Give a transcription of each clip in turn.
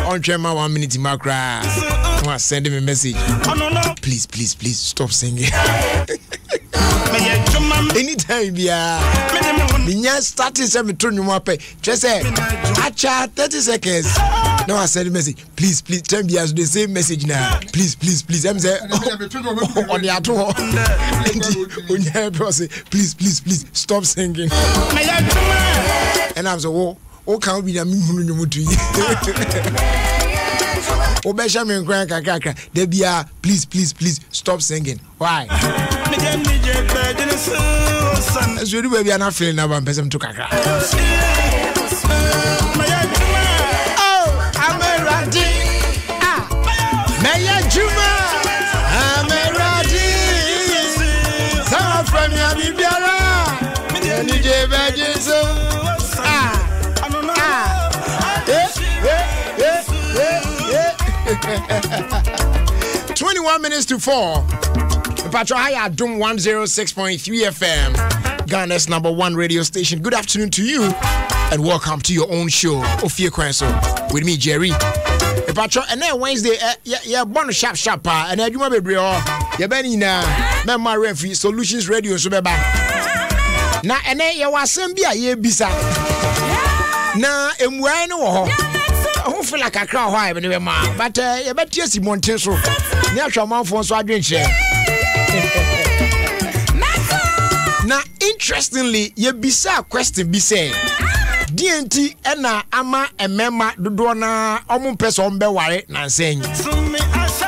On Chema 1 minute macra. Send him a message. Please, please, please stop singing. Anytime, yeah. Minya starting 7 turn you up. Just say, acha 30 seconds. No, I send a message. Please, please, tell me as the same message now. Please, please, please. I'm saying, on the auto. Please, please, please stop singing. And I'm saying, oh, can't be a minimum to you. Oh, Benjamin Grant, Debia, please, please, please stop singing. Why? As you do, baby, I'm not feeling now. I'm to Kaka. Oh, I'm a ready. Maya Juma, I'm a ready. Some from your Bibiara, and you gave a 21 minutes to 4. Patro Haya Adom 106.3 FM, Ghana's #1 radio station. Good afternoon to you, and welcome to your own show, Ofie Kwanso, with me, Jerry. Patro, and then Wednesday, yeah, born sharp, and then you might be bro, you're Benny now, Memma Referee Solutions Radio, so beba. Now, and then you was Sambia, ye bisa. Now, and where no. I don't feel like a crowd, why, but you bet yes, you want to so. Natural mouth for so I drink share. Now, interestingly, ye bisa question be saying DNT ena ama emema dodona omu person be ware na saying.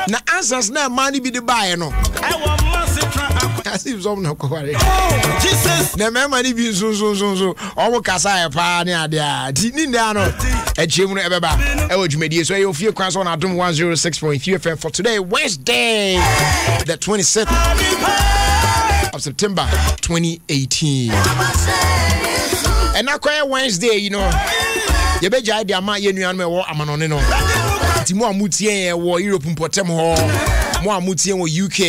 Na answers na money be the buy no. As if some no worry. Jesus. Na memma ni bi so. Omo kasa e pa ni ade a. Ni nda no. Echemu no ebeba. E wo dwumedie so e Ofie Kwanso na Adom 106.3 FM for today, Wednesday, the 26th of September 2018. And na kwa Wednesday, you know, ye be jai dia ma ye nuan me wo amanone no. Ti mo amutie wo Europe mpotem ho. Mo amutie wo UK,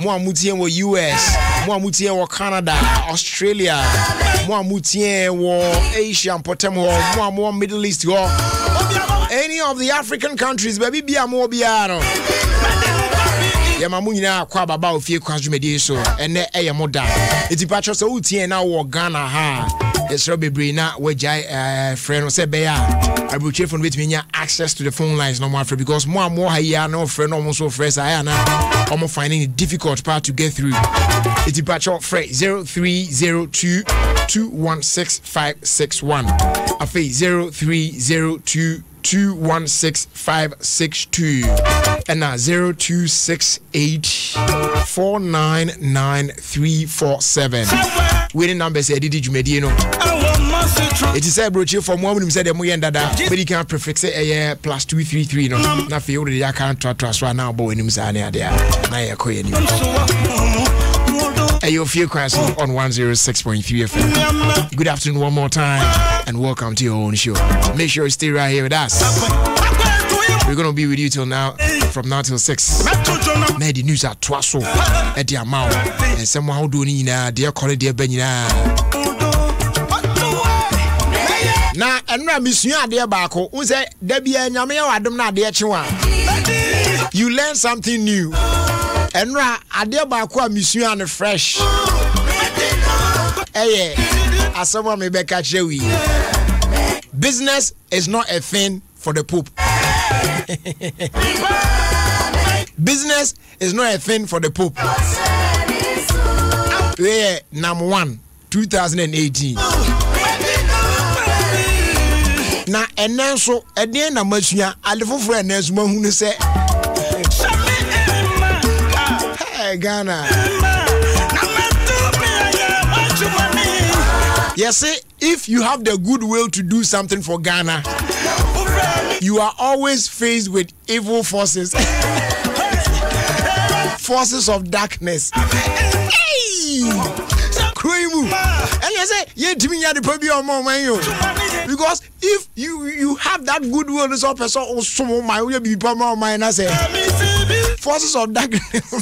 mo amutie wo US, mo amutie wo Canada, Australia, mo amutie wo Asia mpotem ho, mo Middle East ho. Any of the African countries, baby bia mo bia no. Ya mamu nyina kwa baba Ofie Kwanso medie so ene eye moda. Eti patcho so utie na wo Ghana ha. Esro bebre na wejai friend say be ya. Abuche phone with me access to the phone lines no more because more here no friend almost so fresh I na almost finding it difficult part to get through. It's a patch of 0302 216561. I say 0302 216562 and now 0268499347. Winning numbers say did you mediano. It is a brochure from one who said the Moyan Dada, but you can't prefix it a +233 no. Now feel that I can't transfer now, boy, in Mzania there. Naya Koyan. Ofie Kwanso on 106.3 FM. Good afternoon one more time, and welcome to your own show. Make sure you stay right here with us. We're going to be with you till now, from now till 6. Now the news at Twaso at the amount, and someone who do need dear colleague, dear Benina. Now, and Monsieur dear Bako, who said, Debbie and Yamio Adom na dear Chua. You learn something new. And dear Bako, Monsieur and fresh. Hey, as someone may be catch you. Business is not a thing for the poop. Business is not a thing for the poop. Yeah, number 1, 2018. Na enenso ede na masua alefofo enenso mahunu se hey Ghana. Yes, if you have the goodwill to do something for Ghana, you are always faced with evil forces. Forces of darkness. Hey! And you say, because if you have that goodwill, this person also my will be mine. I say, forces of darkness.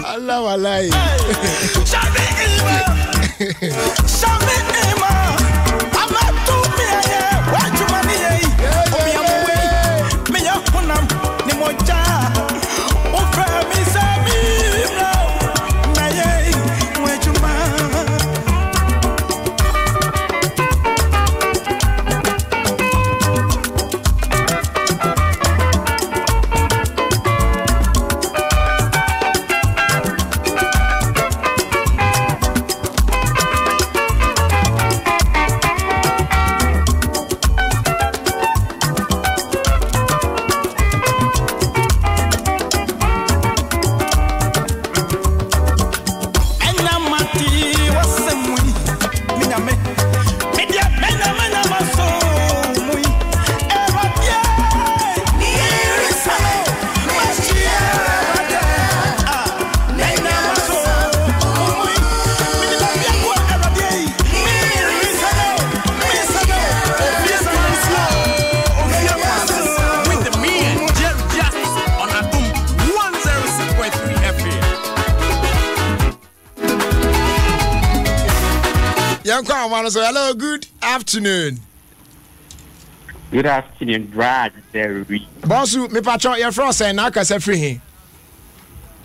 Allah. Hello, good afternoon. Good afternoon, Brad. Bossu, me patron, you're from saying I can say free.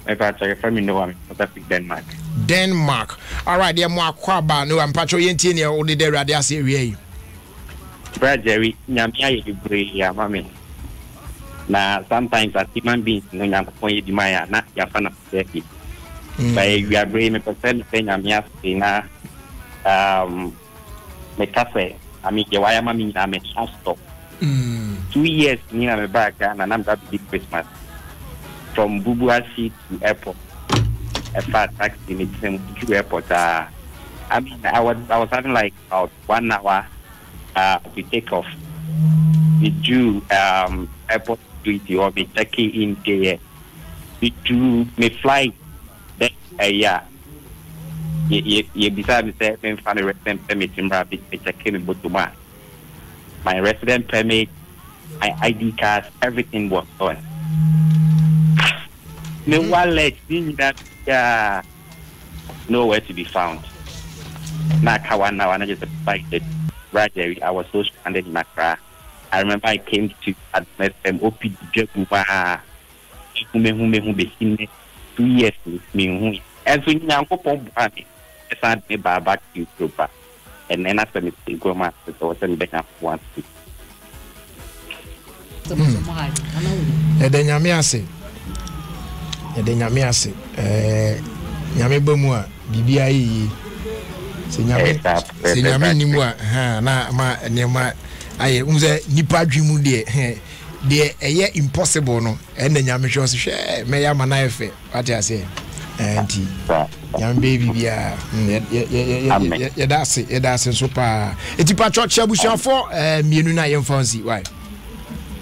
Me patron, you're from Denmark. Denmark. All right, dear Mark Kwaba, no, I'm patron, you're in your only day, Radia Syria. Brad Jerry, Yamia, you bring your mommy. Now, sometimes as human beings, no, I'm going to my not your fan of safety. But we are bringing a percent saying Yamia, me cafe. I mean, your wire mommy, I'm a stop. 2 years, me and my back, and I'm going to be Christmas. From Bubuasi to airport. A fast taxi to airport. I mean, I was having like about 1 hour to take off. We do airport security or me checking in there. We do me flight. Then you decide to say me find a resident permit in Rabbit. Me checking in Botuma. My resident permit, my ID card, everything was on. No wallet, that nowhere to be found. Now, I just excited. Right there, I was so stranded in Accra. I remember I came to admit them OP 2 years with me. And so now go pump me. I sent me back to Europa. And then after me to go my so I was in back once. And then Yamiase. Nyame bamua BBI se nyame nimu na ma nema aye unze nipa dwemu de eye impossible no and nyame hwe so hwe me ya mana efe what I say anti nyame baby bia ye dase so pa etipa church abusuafo mienu na ye mfansi why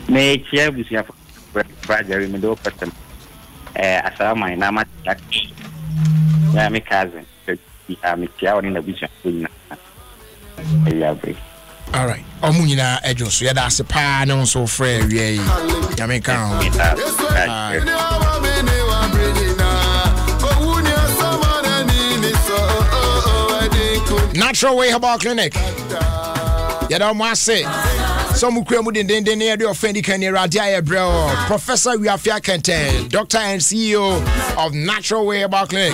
me chia abusuafo brother me do person asalamu alaykum na mataki ya my cousin me tia in the vision all right omunyina ejo so ya da se pa na so frɛ wie ya me kan Natural Way Herbal Clinic ya da mo ase so mu kura mu den na de offend kan ni radia bro Professor Wiafia Kenten, Doctor and CEO of Natural Way Herbal Clinic.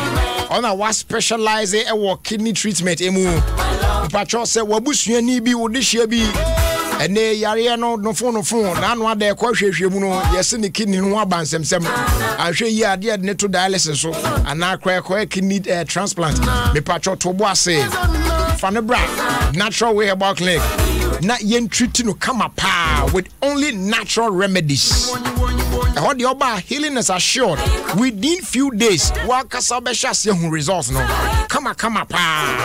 On a was specialize e kidney treatment emu patro say wabusuani bi wodihia bi ene yare no phone na anu ade kwa hwehwe mu no yesi ne kidney no abansemsem ahwe yi ade ne to dialysis so ana kwa kidney transplant me patro to bo ase fanebra Natural Way Herbal Clinic na yen treat no kama pa with only natural remedies. How the oba healing is assured within few days. Wakasa besha see results no. Kama pa.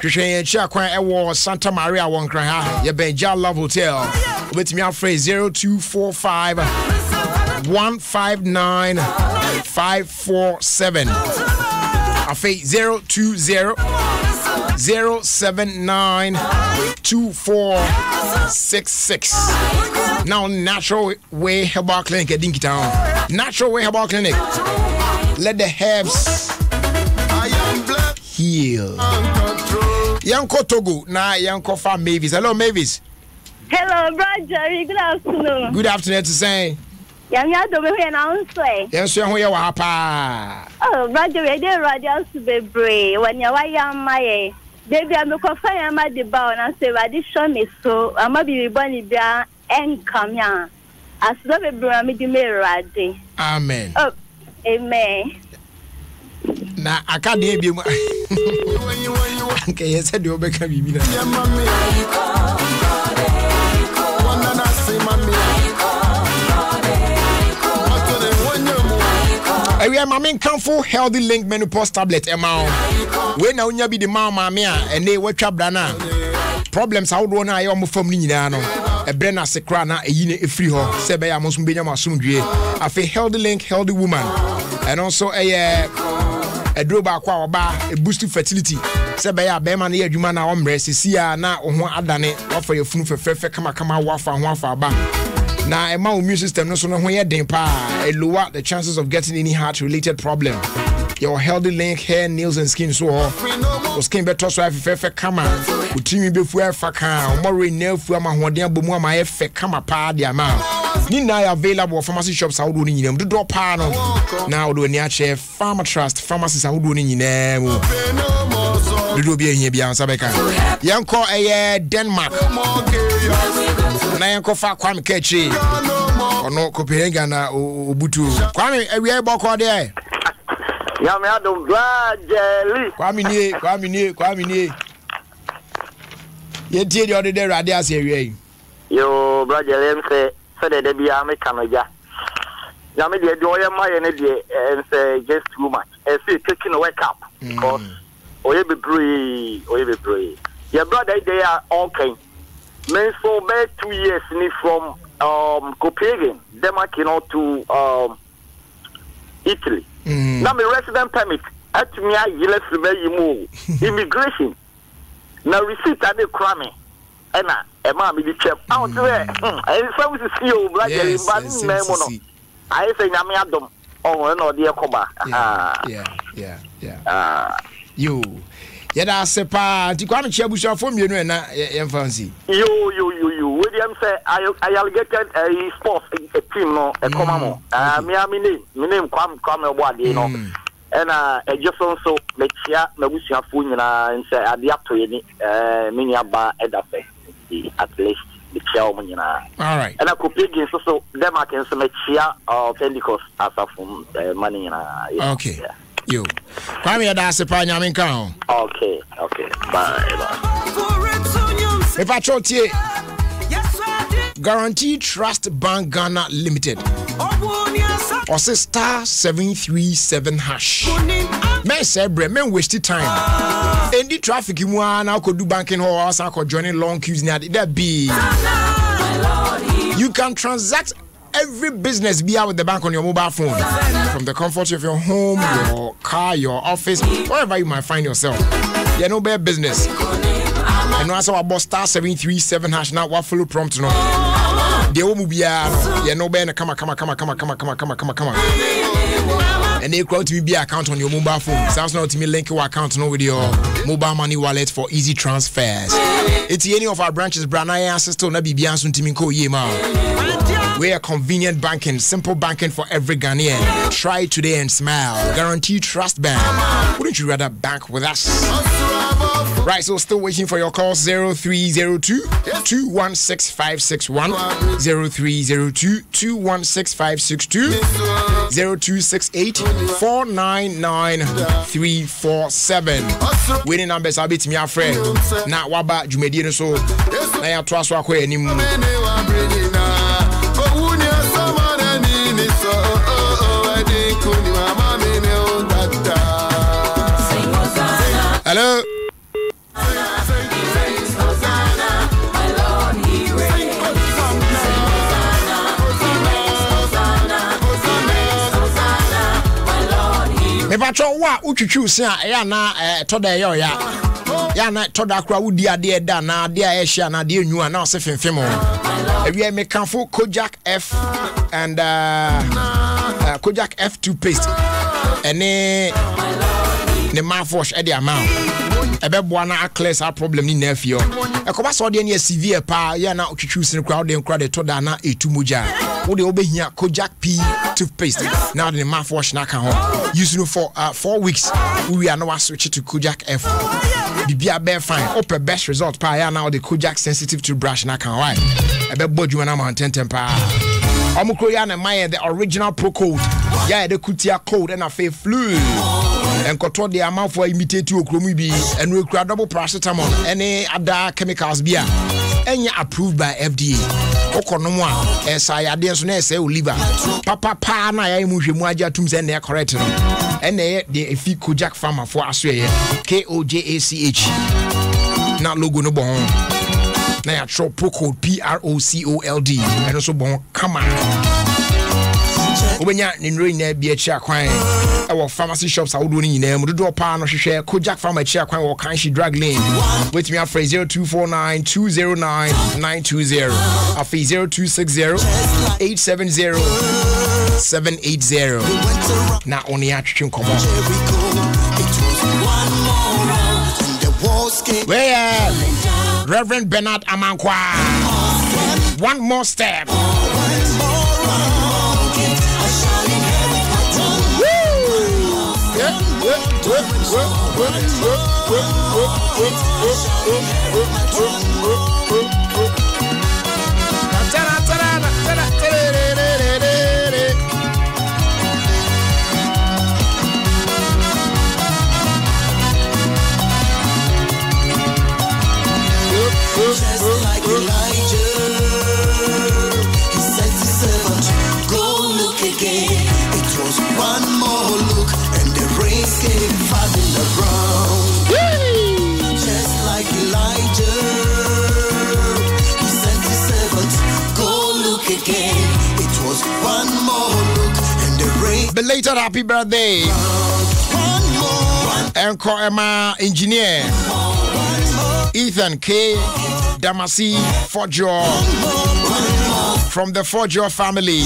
Hwehwe chia kwan ewo Santa Maria wonkran ha. Ye Benja Love Hotel. With me afraid 0245 159 547. Afraid 020 079 2466. Now Natural Way Herbal Clinic at Dinky Town. Natural Way Herbal Clinic. Let the herbs heal. Yanko Togo, na Yanko fa Mavis. Hello Mavis. Hello, Roger. Good afternoon. Good afternoon to say. Adom here now, say. Yes, you are hapa. Oh, Roger, we did radio to be brave. When you are my baby, I'm going to find my debut and say, I did show me so. I'm going to be born in there and come here. As though we bring me the mirror. Amen. Oh, amen. Na akade bi mu anke yesa de obeka bibi na we are mamin comfort healthy link menopause tablet ema we na unya bi de mama me a ene watwa brana problems how do na ayo mo fam ni nyina no ebre na sekra na eyi ne efri ho se be ya mo so benya masomdue afi healthy link healthy woman and also a droba kwa oba a boost fertility se be ya be ma na adwuma na omre sisia na ho adane wafa yefunu fefefe kama wafa ho afa ba na ema immune system no so no ho ye den pa lower the chances of getting any heart related problem your healthy link hair, nails and skin so o skin better so fe kama utimi befu afa kan more nafu ama hoden abomu ama efe kama pa dia ma ni na available pharmacy shops awodo ni nyinam dodo pa no na odo ni ache Farmer Trust pharmacies awodo ni nyinam dodo bi ehia bia nsa beka yanko Denmark na yanko fa Kwame Kechi ono Copenhagen na obutu Kwame awie boko de ya me Adom Blajeli Kwame nie ye tie de ode rade ase awie yo Blajeli say de bia me kanoja ya me de oye maye ne de say just too much say taking a wake up because oye be pray your brother they are okay men for about 2 years ni from Copenhagen Denmark to Italy. Now my resident permit at me I yellow immigration. Now receipt at the crime. And a man be the chef out there. And some to see you black but I say Yami Adom. Oh no dear Koba. You yada sepa ti Kwame Chiabusha from you na fancy. Yo William say I allocated a sports a team no a common me name Kwame Wadi no and a just also make sure na busia fu nyina say ade ato ye ni mini aba edafe at least the chair nyina. All right. And I could pick so them I can make sure Pentecost as from money na. Okay. Yeah. You. Kwame yada sepa nyamin kan. Okay. Bye. If I told you Guarantee Trust Bank Ghana Limited or say *737#. Men say men waste time. Any traffic you want now could do banking or else I could join in long queues near that be. You can transact every business be out with the bank on your mobile phone from the comfort of your home, your car, your office, wherever you might find yourself. You know bad business. And now so about *737# now what follow prompt no. The omubia you know bad come. And they crowd to be account on your mobile phone. Sounds not to me link your account no with your mobile money wallet for easy transfers. It's any of our branches Branaya ancestor na bibian sun timinko yema. We are convenient banking, simple banking for every Ghanaian. Try today and smile. Guarantee Trust Bank. Wouldn't you rather bank with us? Right, so still waiting for your call. 0302-216561, 0302-216562, 0268-499-347. Winning numbers I'll be to me a friend. Now waba jumedi so na ya to aso akwa anim. Hello. Me patro wa utwitwu se a ya na toda yo ya na toda kra wudi ade da na ade a ehia na ade enyu na ose fenfem o ewie me kanfo Kojak F and Kojak F2 paste ene ne mouthwash e dey amount ebeboa na clear our problem ni na afio ekoba so de na severe pa ya na otwitwu se kra de nkra de toda na etumoja wo de obehia Kojak P toothpaste now the mouthwash na kan ho use no for 4 weeks we are now switch to Kojak F bibia be fine open best result pa ya now the Kojak sensitive toothbrush na kan why ebebo dwuma na man tentem pa omukro ya na my the original pro code ya the kutia code and a fair flu and koto the amount for imitate okromu bi and we kura double paracetamol any other chemicals bia any approved by FDA okonomo a esa yade so na esa oliver papa na ya mu hwemu agya tum se na correct no and the Ofie Kojak farmer for aso ye KOJACH na logo no bon na ya tro pro code PROCOLD and also bon kama obenya ninro na bia chi akwan our pharmacy shops awodo ni nyina mu dodo pa no hwehwe Kojak farmer chi akwan wo kan shi drug lane with me after 0249209920 after 0260870920 780. Now only attrition come on. Where Reverend Bernard Amankwa. One more step. Just like Elijah, he said to servant, go look again. It was one more look, and the rain came falling around. Just like Elijah, he said to servant, go look again. It was one more look, and the rain. Belated happy birthday, Encore Emma Engineer Ethan K. Damasi Fojo from the Fojo family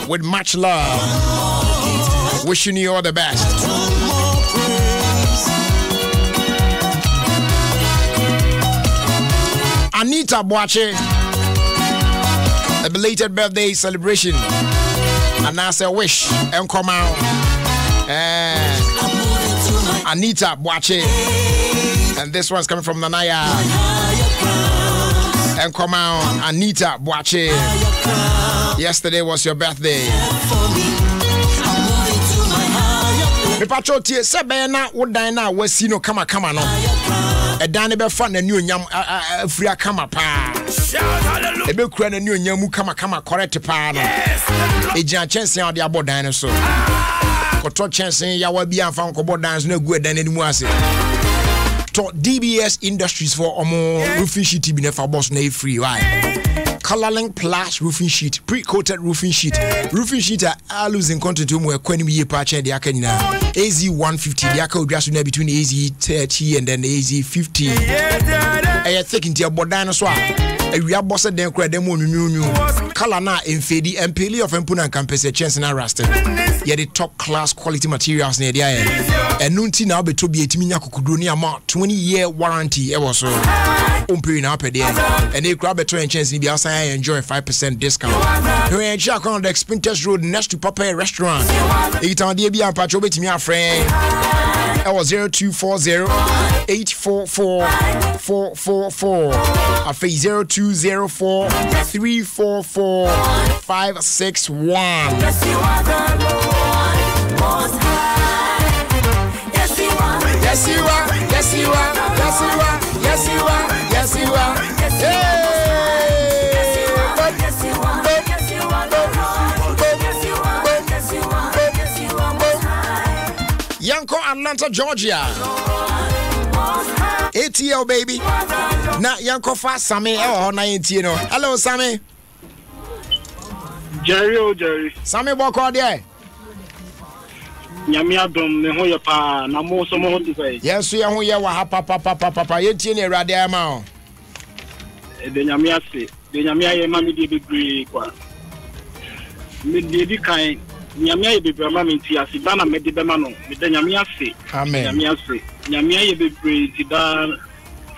with much love. Wishing you all the best. Anita Boache, a belated birthday celebration. And I say wish and come out. Anita Boache. And this one's coming from Nanaya. And come out, Anita Boache. Yesterday was your birthday. Me pacho tie se be na wo dan na wasi no kama no. E dan ne be fa na ni onyam afria kama pa. E be kura na ni onyam mu kama correct pa no. E gian chense a de abodan ne so. Koto chense ya wa bi amfa nkobo dan so na gu dan ne mu ase. DBS Industries for omo roofing sheet be never boss na free. Why? Colorlink Plus roofing sheet, pre-coated roofing sheet are losing content to more economy year patch the akanina AZ 150 the aka obiaso na between AZ 30 and then AZ 50. I think into your bodan so a we are boss den kra dem onunu color na emfedi empeli of empuna campus chance na rusted. Yeah, the top class quality materials na dia and nunti na be to be etimi nya kokodro ni ama 20-year warranty e was so umpe na pede and e kra beto chance ni bi outside enjoy 5% discount. We enjoy on the Expinters Road next to Papa Restaurant. It on the bi ampa cho betimi afren. I was 0240-844-444. I face 0204-344-561. Yes, you are the Lord Most High. Yes, you are. Yes, you are. Yes, you are. Yes, you are. Yes, you are. Yes, you are. Yes, you are. Yes, you are. Yes, you are. Yes, you are the Lord. Yes, you are. Yes, you are. Yes, you are Most High. Yanko, Atlanta, Georgia. ATL baby. Na Yanko fa Sammy oh na yentino. Hello Sammy. Jerry. Sammy boko there. Nyame Adom me ho ye pa na mo so mo ho ti say. Yes ye ho ye wa ha papa yentie ne Awurade ama o. De nyame ase. De nyame aye ma me de bebre kwa. Me de kan nyame aye bebre ma me ti ase ba na me de be ma no. Me de nyame ase. Amen. Nyame ase. Nyame aye bebre ti da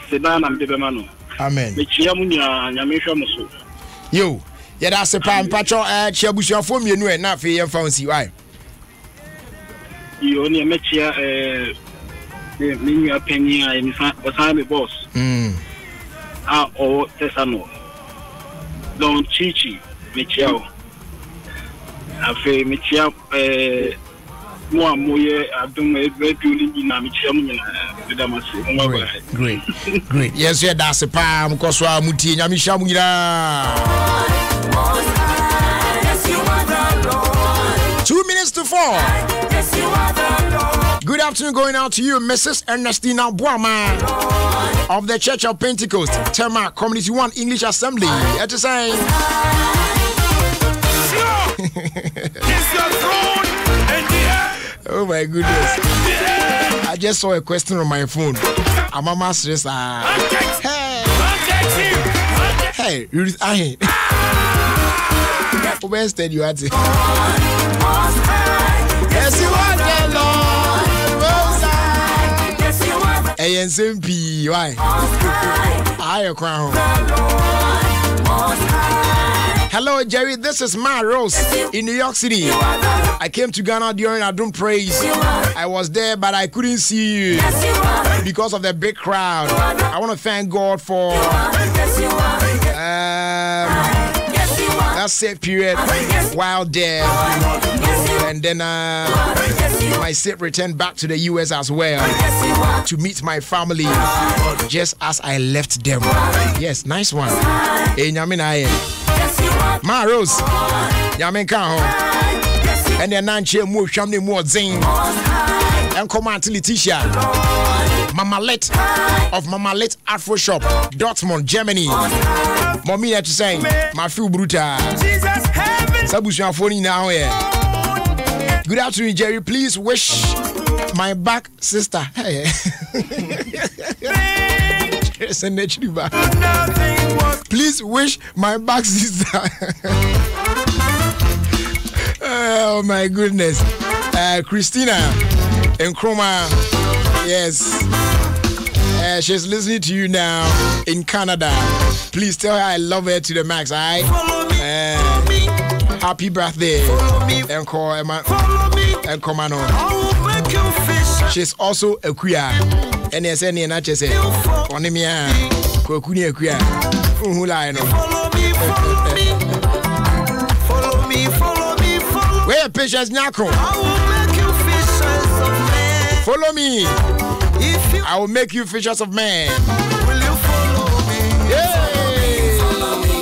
se da na me de be ma no. Amen. Me chia mu nya nyame hwa mo so. Yo, ye da se pa mpacho chia busuafo mienu e na afi ye fa onsi why? Yo ni me chia me nya penny a mi fa o me boss. O tesano. Don chichi me chia o. Afi me chia mo amoye Adom e building na me chia mu nyina de damase. Great. Yes, yeah, that's a palm because we are muti nyami shamu nyina. 2 minutes to 4. Good afternoon going out to you, Mrs. Ernestina Boama of the Church of Pentecost, Tema Community 1 English Assembly. At the same. Oh my goodness. I just saw a question on my phone. I'm a master. Hey, Wasted you at it. Yes, you are the Lord. Yes, you are. ANCP, why? I crown. Hello, Jerry. This is Ma Rose in New York City. I came to Ghana during Adom Praise. I was there, but I couldn't see you because of the big crowd. I want to thank God for that safe period while there. And then my set returned back to the US as well to meet my family just as I left them. Yes, nice one. Ma Rose, Yamin Kaho, and then Nanchi Mo Shamni Mo Zing, and Command Letitia, Mama Let of Mama Let Afro Shop, Dortmund, Germany. Mommy had to say, my few bruta. Sabushan phone now here. Good afternoon, Jerry. Please wish my back sister. Please wish my back sister. Oh my goodness. Christina in Chroma. Yes. She's listening to you now in Canada. Please tell her I love her to the max, alright? Happy birthday. And call Emma and Comano. She's also a queer. And there's any and I just say, Onemia, Kokunia queer. Follow me. Where patience Nyako? Follow me. I will make you fishers of men. Will you follow me?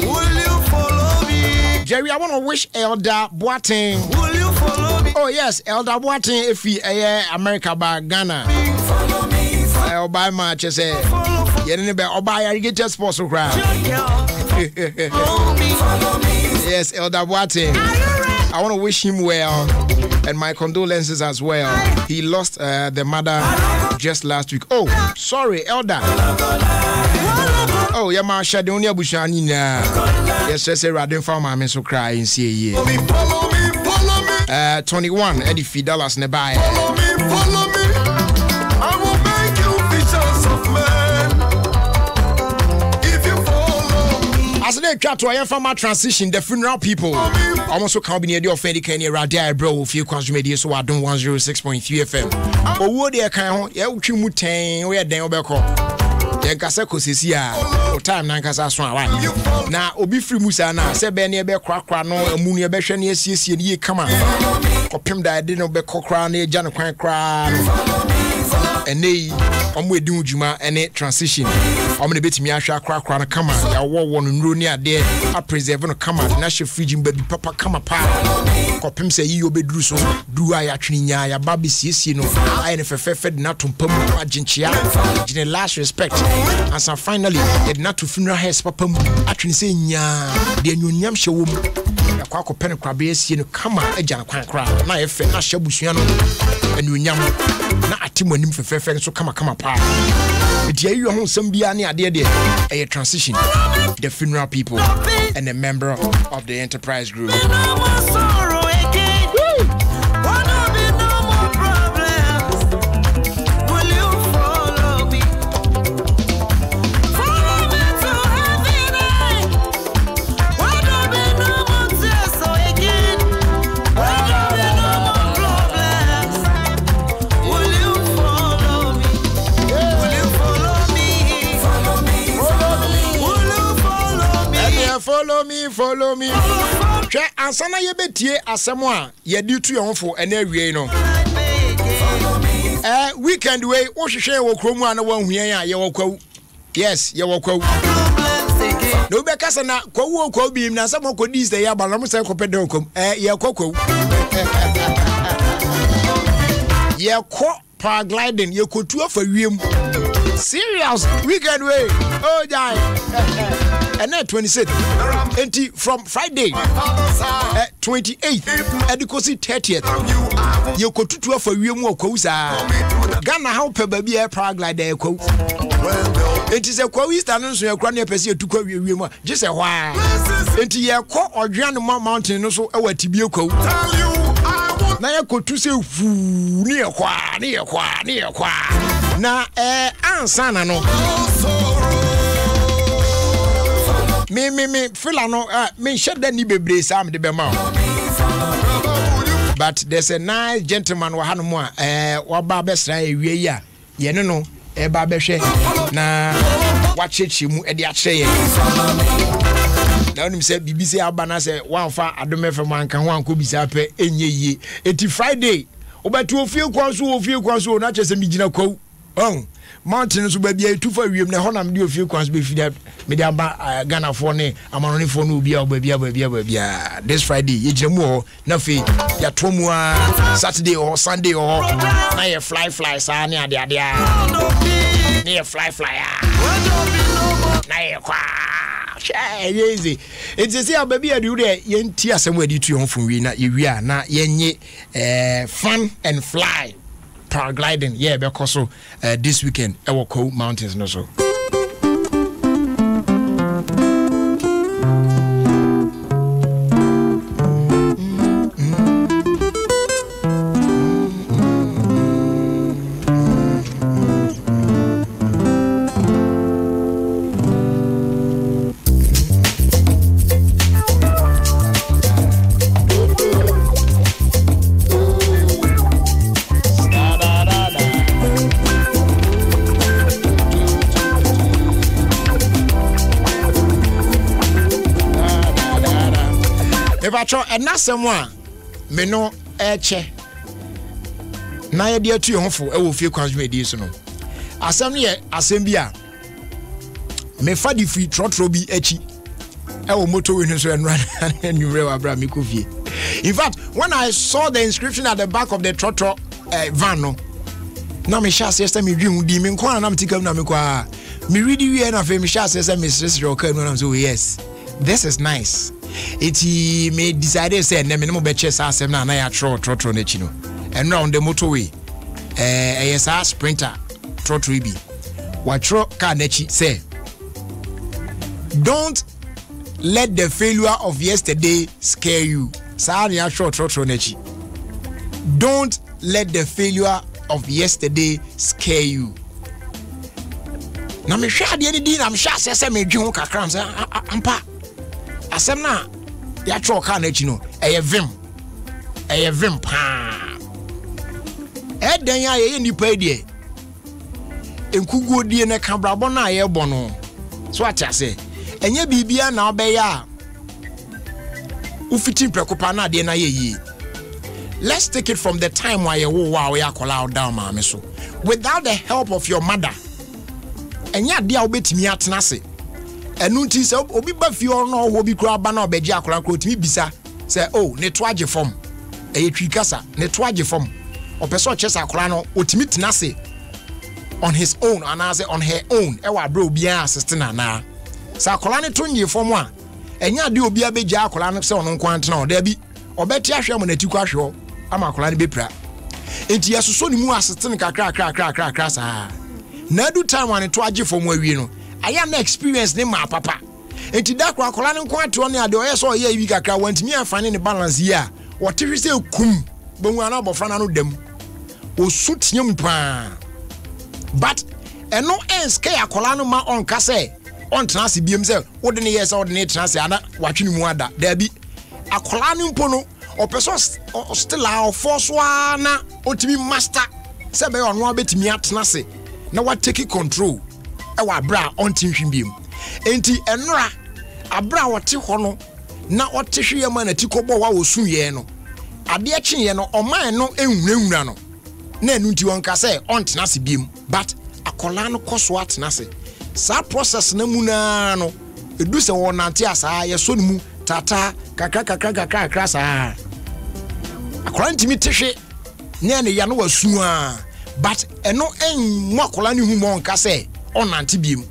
Will you follow me? Jerry, I want to wish Elder Boateng. Will you follow me? Oh yes, Elder Boateng if he America by Ghana. I'll buy my chest. I'll buy a get just sports crowd. Yes, Elder Boateng. I want to wish him well and my condolences as well. He lost the mother just last week. Oh, sorry, Elder. Oh, yeah, my Shadonia Bushani. Yes, I say Radin Farmer, I'm so crying. See, 21 Eddie Fidelas Nebai. Follow me. I will make you fishers of men. If you follow me. As they try to farmer transition, the funeral people almost can't be near the offended Kenya Radia, bro. Ofie Kwanso media, so I don't 106.3 FM. But what they can, yeah, Mutain, we are down Belco. Then Casako says, yeah, time Nankasa Swan. Now, Obi Free Musana, said Benny Bear Crano, and Munia Beshan, yes, ye come on. Copim that didn't be Cocran, Jan Cran, and they, we do Juma and it transition. I'm going to bet me I shall crack come on. I war one in Runia there. I preserve on a come out. National Fiji baby papa come apart. Copim say you be do so. Do I actually ya baby sees you know. I and if a fed not to pum Argentia. In the last respect. And so finally, it not to funeral has papa actually saying ya. The new yam show. A quack of pen crabbies, you know, come on, a jan crack. Now if not shabusiano and you yam. Not a team when him for fair so come apart. Dear you home some be any idea a transition. The funeral people and a member of the enterprise group. Follow me. Try ansana ye betie asemwa ye di to your for and ewie no. Weekend way wo hwehwe wo kromu ana wan huan ye wo kwawu. Yes, ye wo kwawu. No be kasa na kwawu kwawu bi na asem ko dis dey aba no say ko pede kom. Ye kwawu. Ye ko paragliding ye kotu afa wiem. Serious weekend way. Oh jai. And then 26th, from Friday, 28th, and the 30th, You could to for you more Kosa. Ghana how baby a paraglider quote. It is a quote stands your granny to quote you just a while. Into your court or Grandma Mountain, so our Tibio. Now you could to say near qua. Na answer no. Me feel no me shed the nibe Sam de Bema. But there's a nice gentleman wa hanu mo wa ba besra ewie ya. Ye no ba behwe na wa chechi mu e de a kire ye. Na onim say BBC abana say wan fa Adom FM anka ho anko bisa pe enye yie. Eti Friday obetu Ofie Kwanso na chese mi gina kwa. Mountain so baby tu fa wiem na honam de Ofie Kwanso be fida me de aba Ghana for ne amanone for no bia baby this Friday ye jemu na fe ya tomu Saturday or Sunday or na ye fly sa ne ade ne ye fly na ye kwa easy it's say baby adu de ye nti asem adi tu yon fun wi na ye wi a na ye nye fun and fly paragliding because so this weekend our cold mountains no so and na someone me no eche na ye de atu ye hofo e wo Ofie Kwanso me so no asem ne asem bia me fa di free trotro bi achi e wo moto we no so enwure wa bra me kofie. In fact, when I saw the inscription at the back of the trotro van no na me sha sister me dwi di me nko na me tikam na me kwa me read we na fe me sha sister me stress ro kan no so yes, this is nice. Iti me decided say na me no be chess asem na ya trotro na chi no and round the motorway yes sprinter trotro bi wa tro car na chi say don't let the failure of yesterday scare you. Sa ya trotro na chi. Don't let the failure of yesterday scare you. Na me hwa de ni di na me hwa say me dwi ho kakra say ampa asem na ya tro ka na chi no eye vim pa eden ya ye nipa die enkuguo die na ka brabo na ye bo no so atiase enye bibia na obeya ufiti prekopa na de na ye yi. Let's take it from the time why you wow ya kola down ma me so without the help of your mother enya dia obetimi atena se enu nti se obi ba fi ono ho bi kura ba na obeji akora kro timi bisa se oh ne to age form e twi kasa ne to age form opeso chesa akora no otimi tena se on his own and as on her own e wa bra obi assistant na sa akora ne to nyi form a enya de obi abeji akora no se ono nkwant na oda bi obeti ahwe mo na ti kwa hwe ama akora ne bepra enti yasoso ni mu assistant kakra sa na du time wan to age form awie no aya na experience ne ma papa enti da kwa akola ne nko ato ne ade oyeso oye ibi kakra wantimi afane ne balance yi a wote se kum bonwu ana obofra na no dam osutiam pa but eno enske akola no ma on ka se on transe biem se wode ne yesa wode ne transe ana watwene mu ada da bi akola ne mpo no opeso still our force na otimi master se be ono abetimi atena se na what take control ewa bra ontin hwimbiam enti enra abra wote ho no na wote hwe ma na tikobo wa wosu ye no ade akye ye no oman no enwurawura no na enu nti won ka say ontena se biem but akola no koso atena se sa process na mu na no edu se wonante asa ye so mu tata kakra sa akola ntimi tehwe ne ne ya no wasu a but eno enmu akola ne hu mo nka say onante biem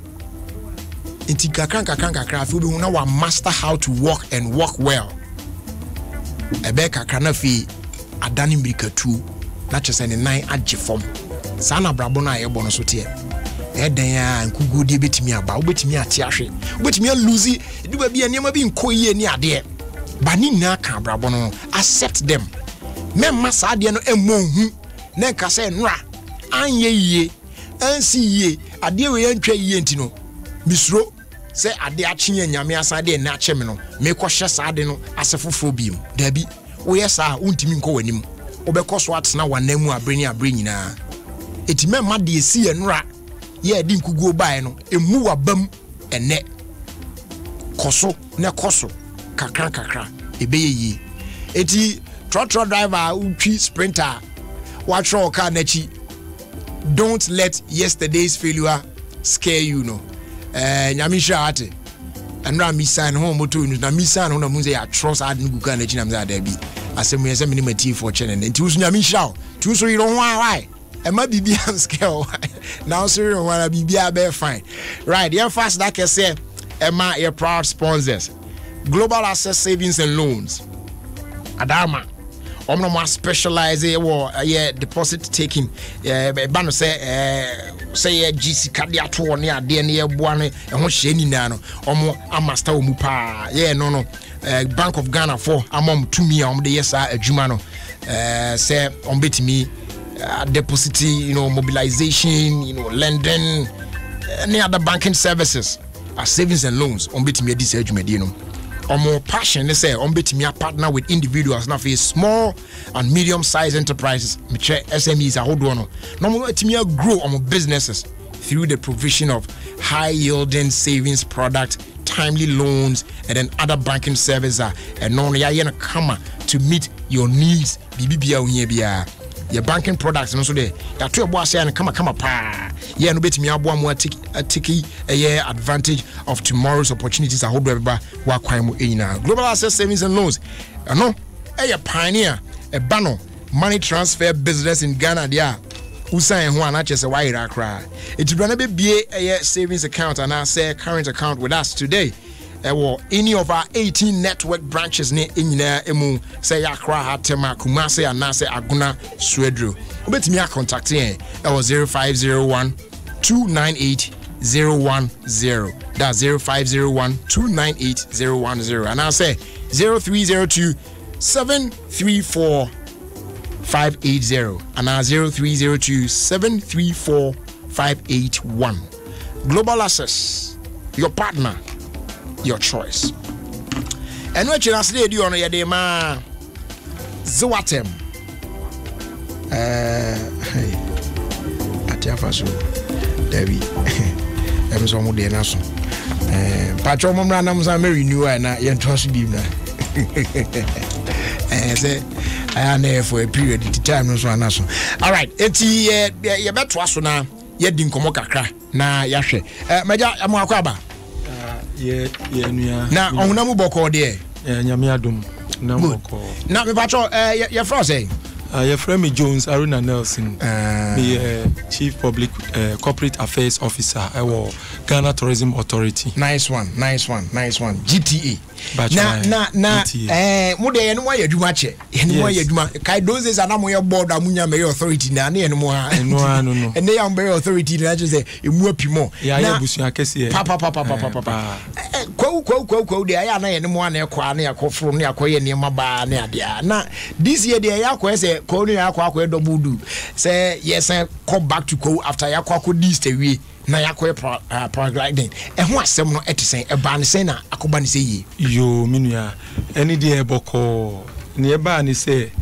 enti kakra fi obi na wa master how to walk and walk well ebe kakra na fi adani mirikatu na chese ne nan agye fom saa na brabo na ye bo no so te eden ya nkugu de betimi aba obetimi ate ahwe obetimi lose duba bi eniema bi nkoyie ni ade ba ni na ka brabo no accept them memma saa de no emonhu na nka se nra anye yie ansi yie ade we yantwa yie ntino misro se ade akyenye nyame asade na akyeme no mekɔhye saa de no asefofo biem dabi woyɛ saa untimi nkɔ wanim obɛkɔ so atena wanamu abreni nyinaa etime ma de esi enra ye di nkuguo bae no emu wabam ene koso ne koso kakra ebeye yi eti trotro driver utwi sprinter watro car nachi don't let yesterday's failure scare you no nyamisha ate enra misan ho moto unu na misan ho na munze ya trust ad nugu car nachi na mza da bi asemu yese minimati for channel enti usu nyamisha tu so yiro ho why Emma bibi am scale now sorry wanna be fine right yeah fast that can say Emma your proud sponsors Global Access Savings and Loans Adama omno more specialize yeah deposit taking bano say GC card ato ne ade ne eboa no ho hye ni na no omo amaster omu pa yeah no Bank of Ghana for amom 2 million de yes adwuma no say on betimi deposit, mobilization, lending, any other banking services, savings and loans. On betimi this age medino. Or more passion, they say on betimi partner with individuals now for small and medium-sized enterprises, which SMEs are hold on. No more betimi grow on businesses through the provision of high-yielding savings product, timely loans, and then other banking services. And no, ya come to meet your needs. BBBA your banking products and also there ya to ebo ase and come pa yeah no betimi abo am take advantage of tomorrow's opportunities I hope everybody wa kwan mu enyina Global Access Savings and Loans no pioneer a bano money transfer business in Ghana there usan ho ana chese wa ira kra etibra na be bie savings account and say current account with us today any of our 18 network branches ne enyina emu say yakra hatema kumase anase aguna swedro obetimi contact here 0501 298 010 that's 0501 298 010 and I say 0302 734 580 and 0302 734 581 Global Access, your partner, your choice. And what you last day do on your day, ma Zoatem. Atiafaso, Debbie. I'm some of the nation. Patron Ram's a very new and I trust him. Say I am there for a period of time. All right, it's you better was now. Ye din komo kakra na ya hwe maja amakwaba ye nua na ohunamu boko de nyame adom na boko na me patro ye fro say ye frame me Jones Aruna Nelson me Chief Public Corporate Affairs Officer ewo Ghana Tourism Authority. Nice one GTA na mo de eno ya adwuma che eno ya adwuma kai those days na mo ye board amunya me authority na eno mo ha no ene ya mbe authority na je say emu apimo ya ya busu akese pa kwa de ya na eno mo na ekwa na yakofro na yakoye ne maba na ade na this year de ya kwa say ko no ya kwa dobudu say yes come back to go after ya kwa this we na yakwe paragliding ho asem no etisen e ba ne sen na akoba ne seyi yo minua eni de eboko ne e ba ne se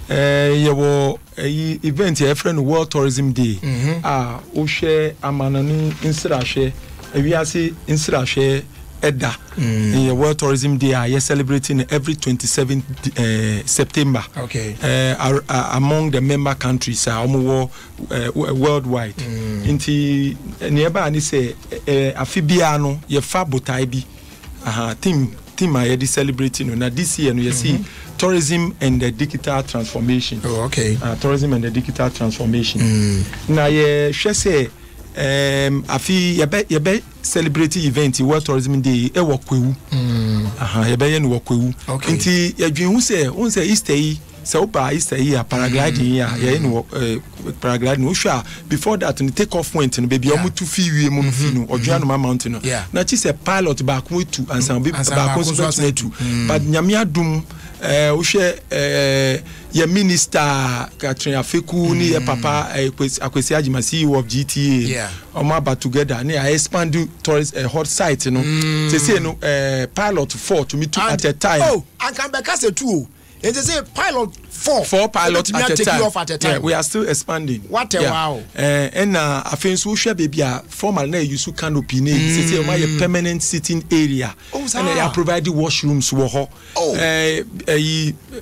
yewo event e friend World Tourism Day o hwe amanani insirahwe ewiase insirahwe Edda in World Tourism Day are celebrating every 27th September. Okay. Among the member countries worldwide. Inti nearby and say afibiano ye fa botai bi. Team are celebrating na this year you see tourism and the digital transformation. Oh, okay. Tourism and the digital transformation. Na ye say afi yebe celebrity event World Tourism Day e wokwewu yebe ye no wokwewu nti yadwen hu se Easter yi so ba is here paragliding here yeah no paragliding no sure before that no take off went no baby omo to fi wie mu no fi no odwa no mountain no na chi say pilot back we to and some back so to but nyame adum wo hwe your minister Catherine Afeku ni your papa Akwesi Agima CEO of GTA omo about together na expand tourist hot site no say no pilot 4 to me to at a time and can be cast 2 and they say pilot 4 pilots at a time. Off at a time. Yeah, we are still expanding. What a wow. And I think so share baby formal na use canopy na say my permanent sitting area. And they are providing washrooms wo ho.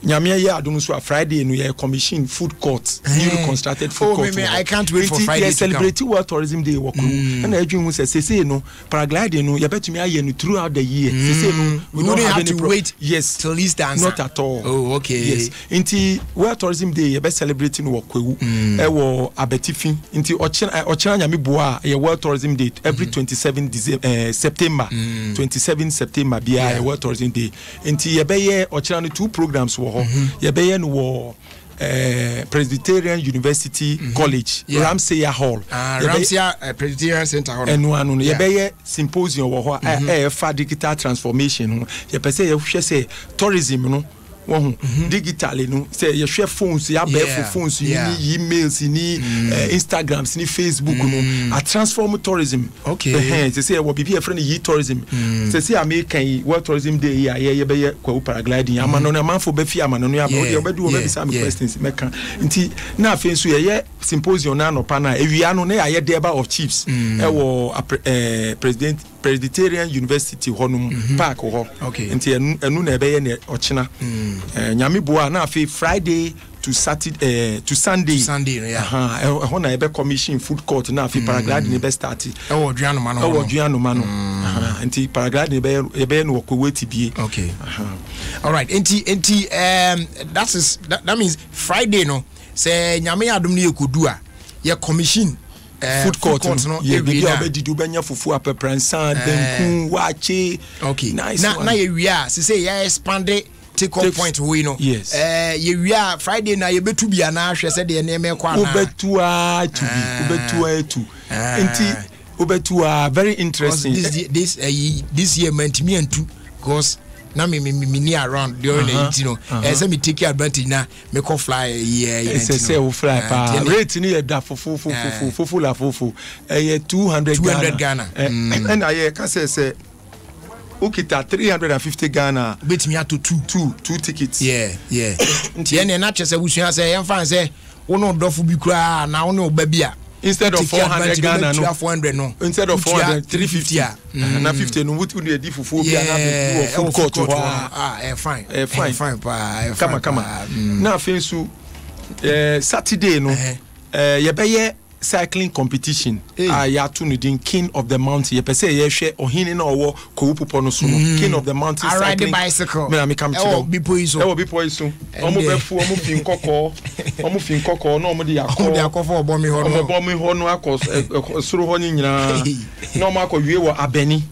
Nyame ya Adom so Friday no ye commission food court, newly constructed food court. I can't wait for Friday. Celebrate World Tourism Day wo ko. And adwun hu say no paragliding no ye betumi aye no throughout the year. Say no we don't have to wait yes till Easter. Not at all. Oh okay. Yes. Inti World Tourism Day you be celebrating wo kwewu e wo abetifin inti ochira nyame boa ye World Tourism Day every 27 September 27 September bia World Tourism Day inti ye be ye ochira no 2 programs wo ho ye be ye no wo Presbyterian University College Ramsey Hall Ramsey Presbyterian Center Hall enu ye be ye symposium wo ho for digital transformation ye pese ye hwe say tourism no digitally no say you share phones ya be phones you need emails you need Instagrams you need Facebook no a transform tourism say say we be a friend yi tourism say American World Tourism Day ya ye be kwa paragliding amano na manfo be fi amano no ya be obedu obebi some questions meka nti na afen so ye symposium na no pa na ewia no na ye deba of chiefs e wo Presbyterian University honum park ho nti enu na ebe ye na ochina nyame boa na afi Friday to Saturday to Sunday na ebe commission food court na afi paragliding ebe start duano mano nti paragliding ebe no ko weti bie all right nti that means Friday no say nyame adom ne yekodu a ye commission food court no ye be obedidu benya fufu apepransan denku wache nice na ye wia say ye expand take off point we know yes ye wia Friday na ye betu bia na ahwe se de na me kwa na obetu atu nti obetu very interesting this year meant me and two because na me near around during the you know say me take advantage na me call fly say we fly pa rate ni da fufu la fufu 200 Ghana and I can say ukita 350 Ghana bet me to two tickets nti ene na chese wusuan say em fan say wono dofo bi kura na wono ba bia instead of 400 Ghana no 400 no instead of 400 350 na 50 no wutu na di fufu bia na food court fine pa kama na afensu Saturday no ye be cycling competition ya to no din king of the mountain ye pese ye hwe ohini na owo ko pupo no so no king of the mountain cycling ride the bicycle me come to be poiso omo befu omo fin kokko na omo de yakofo obomi ho no akos soro ho nyina na omo akọwie wo abeni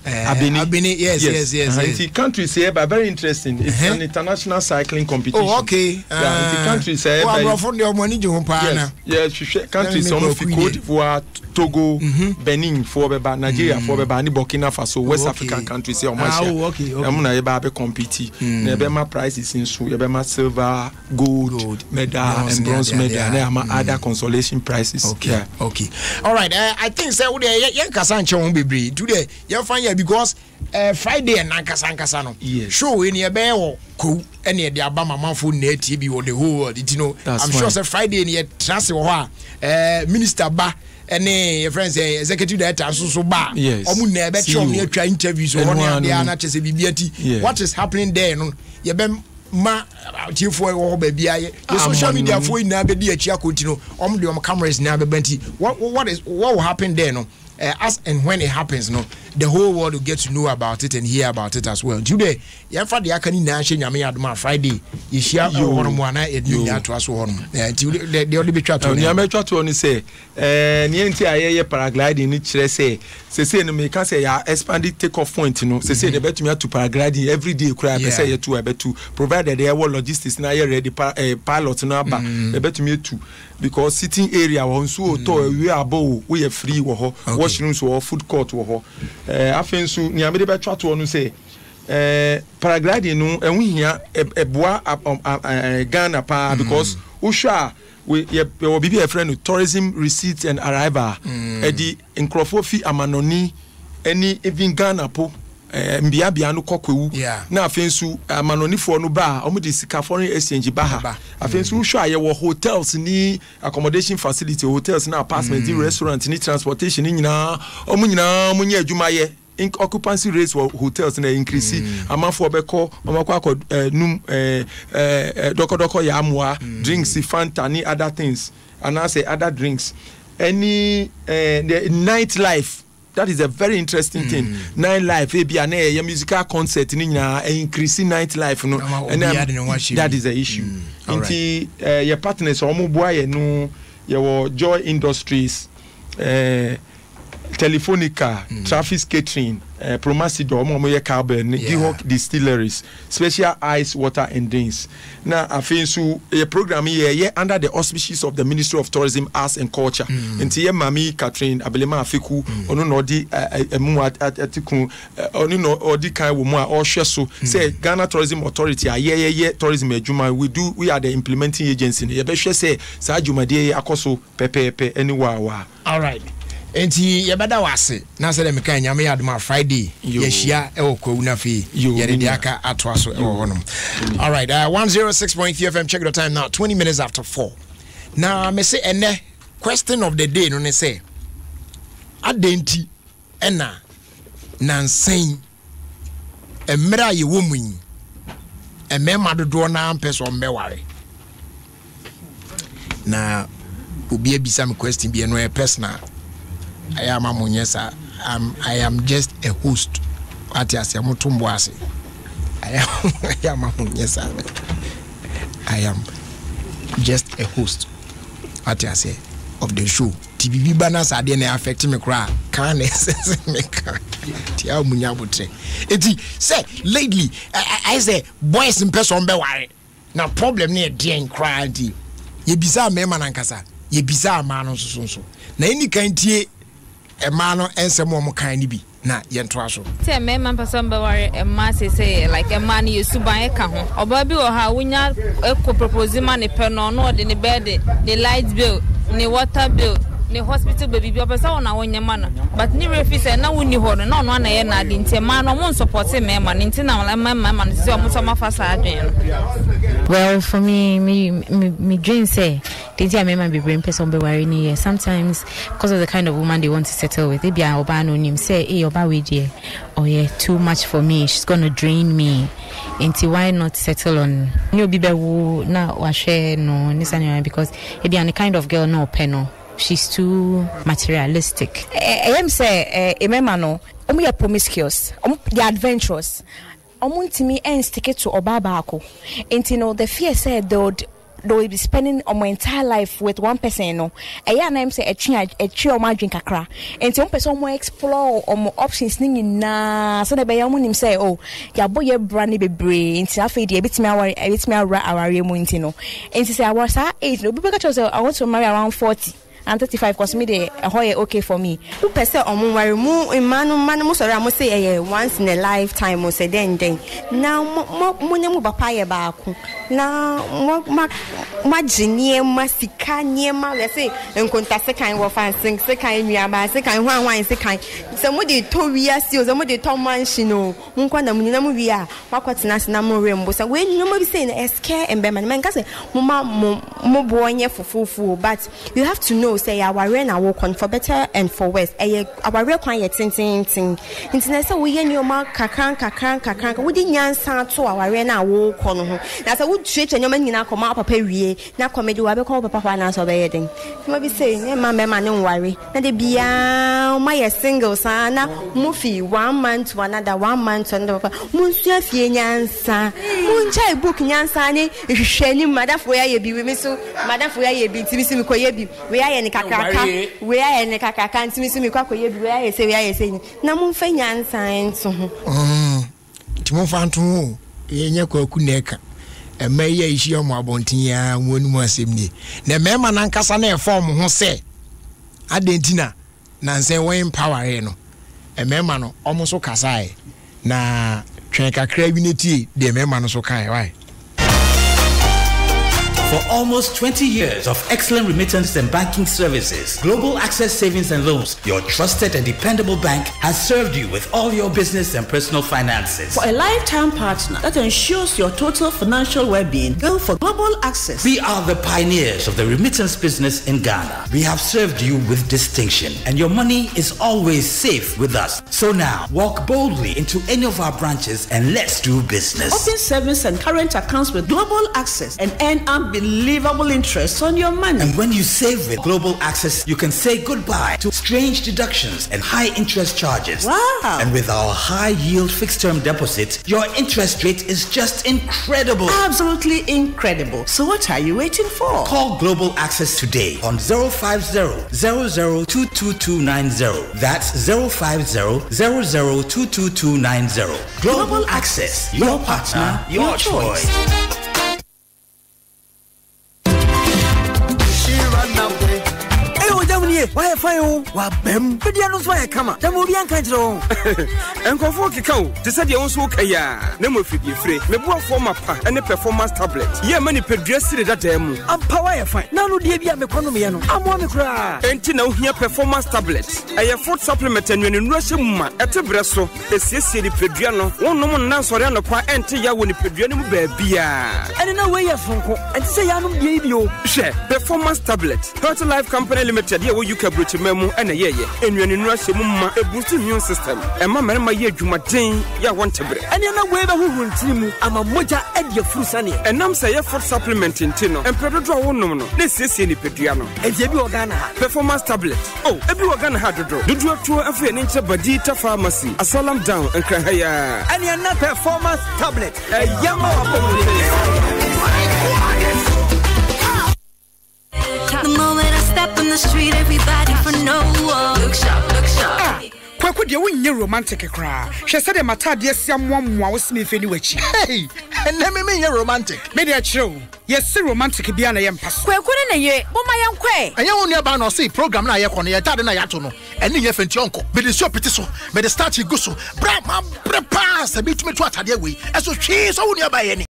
yes the country say very interesting it's an international cycling competition the country say country some Cote d'Ivoire, Togo, Benin for Beba, Nigeria for Beba, ni Burkina Faso, West African countries say I'm eba be compete. Nebema prizes in so yebema silver, gold medal and bronze medal. And other consolation prizes. Okay. All right. I think say we dey kasa nche won bebre. Today you find here because Friday and kasa no. Show in here be wo ko ene de aba mamafo na tie bi wo the whole world. You know, I'm sure say Friday in here trans wo ha minister ba ene your friends executive director so ba omu na be try me atwa interviews on there na chese bibiati what is happening there no ye be ma tiefo wo ba bia ye social media fo ina be di achi akoti no omu de cameras na be banti what will happen there no as and when it happens, no, the whole world will get to know about it and hear about it as well. Today, yeah, for the Akani Nation, Yami Friday, you share one you to us one. The only be chat on Yamacha to only say, Niente aye paragliding, which say, no, me can say, expanded take off point, you know, say, the better me to paragliding every day, cry, say, to, I bet to provide the air logistics, now you're ready, pilots, now, but the better me too. Because sitting area on so we are bow, we are free, washrooms or food court. I think so. Niamede be try to onu say paragliding no and we here a boa Ghana pa because usha we will be a friend with tourism receipts and arrival. Edi Nkrofo amanoni any even Ghana po. Mbia no kokwewu na afensu amanoni fo no ba omo de sika foreign exchange ba ha afensu hwa ye wo hotels ni accommodation facility hotels na apartment restaurant ni transportation ni nyina omo nyina munye adwuma ye occupancy rates for hotels na increase amanfo obeko omakwa num doko ya amwa drinks fanta ni other things and I say other drinks any the nightlife. That is a very interesting thing. Nightlife, a musical concert, increasing nightlife, no, and that is the issue. Your partners, no, your Joy Industries, Telefonica, Traffic Catering, Promasidor, Momoye Carbon, Gihawk Distilleries, Special Ice, Water and Drinks. Now, I think so a program here under the auspices of the Ministry of Tourism, Arts and Culture. And here, Mami Catherine Abelema Afiku, Onu Nodi, Atiku, Onu Nodi Kai Wumwa, or Sheso, say Ghana Tourism Authority, Tourism Ejuma, we are the implementing agency. Yabeshe say, Sajuma de Akoso, Pepe, anywhere. All right. Enti yebada wase na se dem kan nyame Adom Friday yehia e okwu fi yede de aka atoaso e honom. All right, 106.3 FM, check the time now, 20 minutes after 4. Now me say ene question of the day no ne say adenti ena nansen emra ye womun emema dodo na ampeso mbeware na obi ebisa me question bi no e personal. I am a munyesa. I am just a host. I am a munyesa. I am just a host. What I say of the show. TVB banners are there affecting me. Cry can't Tia munyabutre. Eti say lately I say boys in person be worry. Now problem near dear cry. Ye bisa me manankasa. Ye bisa man so. Na any kind tie a man and some more kind be na yentraso. Say me man person be worry a man say like a man you to buy a car. Or baby or how we not propose money per no in the bed, the light bill, the water bill. The hospital baby be person on our man, but ni refuse na wuni ho no no na ye na de nti man no support me man nti na man say o so ma fasa adwen. Well, for me dream say the me man be bring person be worry ni sometimes because of the kind of woman they want to settle with. They be an oba no nim say eh oba we dey oh yeah too much for me, she's going to drain me. Nti why not settle on you be wo na wa share no nisanya because e be an kind of girl no peno. She's too materialistic. I am say emema no omo promiscuous, they adventurous. Omo ntimi and stick it to obabaako. Enti no the fear said they will be spending my entire life with one person no. Eya na am say a tree o ma drink kakra. Enti one person mo explore omo options ni nyina so na be ya mo nim say oh ya boy ye bra ni bebre enti afa de ebitimi aware mo enti no. Enti say I was 8 no people catch say I want to marry around 40. And 35 cause me the okay for me. Who person on worry mu man sorry I must say once in a lifetime mo say then now mo papa ye baako now ma genie ma sika niema we say enkonta sekan wo fan sing sekan nuaba sekan hwan sekan so mo de to wiase o so mo de to mansion o mo kwa na mo nyina mo wi a makwatena se na mo rembo so we no mo bi say na scare embe man ka say mo bo onye fufufu but you have to know know say aware na wo kon for better and for worse aware kwan ye tintintin ntina say wo ye nyoma kakran wo di nyansa to aware na wo kon ho na say wo twetwe nyoma nyina koma papa wie na comedy wa be ko papa kwa na so be ye den ma bi say ne ma me ma ne nware na de bia ma ye single sa na mufi 1 month to another 1 month to another papa munsu afie nyansa munchai book nyansa ne hwehwani madafo ya ye bi we so madafo ya ye bi ntimi mi koye bi we ya ye ne kakaka we ya ye ne kakaka ntimi mi kwa koye bi we ya ye se na mumfa nyansa nto ho ntimo fa nto ho yenye kwaku neka ema ye ishi omo abontin ya wonu mu asemni na mema na nkasa na form ho se adentina na nse wen power no mema no omo so kasae na twen kakra wineti de mema no so kan why. For almost 20 years of excellent remittance and banking services, Global Access Savings and Loans, your trusted and dependable bank, has served you with all your business and personal finances. For a lifetime partner that ensures your total financial well-being, go for Global Access. We are the pioneers of the remittance business in Ghana. We have served you with distinction, and your money is always safe with us. So now, walk boldly into any of our branches and let's do business. Open savings and current accounts with Global Access and earn unbelievable interest on your money. And when you save with Global Access, you can say goodbye to strange deductions and high interest charges. Wow. And with our high yield fixed term deposit, your interest rate is just incredible. Absolutely incredible. So what are you waiting for? Call Global Access today on 050-00-22290. That's 050-00-22290. Global Access, your partner, your choice. Why fire? Wa bem. Pedia no so ya kama. Tamo bi anka jiro. Enkofo keka o. Te se de won so kaya. Na mo fidie free. Me bo forma pa ene performance tablet. Ye mani pedua sire dada mu. Ampa wa ya fine. Na no die bia me kono me ye no. Amo me kura. Enti na ohia performance tablet. Eye food supplement anwene nura hye mu ma. Ete bre so. Esiesie di pedua no. Wonnom na sori anokwa ente ya woni pedua ne mu ba bia. Ene na we ya sonko. Enti se ya no die bi o. Hye performance tablet. Health Life Company Limited ye wo UK brochi memu ene yeye. Enwene nura hye mu ma. E boost immune system. Ema merema ye adwumaden ya wontebre. Ene na we ba huhu ntini mu ama moja edi afuru ne. Enam se ye food supplement ntino. Empedodo a wonnom no. Na siesie ni pedua no. Enti bi organa ha. Performance tablet. Oh, ebi organa ha dodo. Dodo to afi ene nche Badita Pharmacy. Asalam down enkrahaya. Ene na performance tablet. Yama The moment I step in the street, everybody for no one. Look sharp, look sharp. Kwaku de wonye romantic kra. Hwe se de matade asia moamoa wo sime feni wachi. Hey, enne me menye romantic. Me de achiro. Yes, romantic bia na yempa so. Kwaku ne ye, boma yenkwe. Anya wonu aba na o say program na ye kono ye tade na ya to no. Enne ye fenti onko. Me de so piti so, me de start go so. Bra ma prepare se bitumi to atade we. Eso hwe so wonu aba ye ni.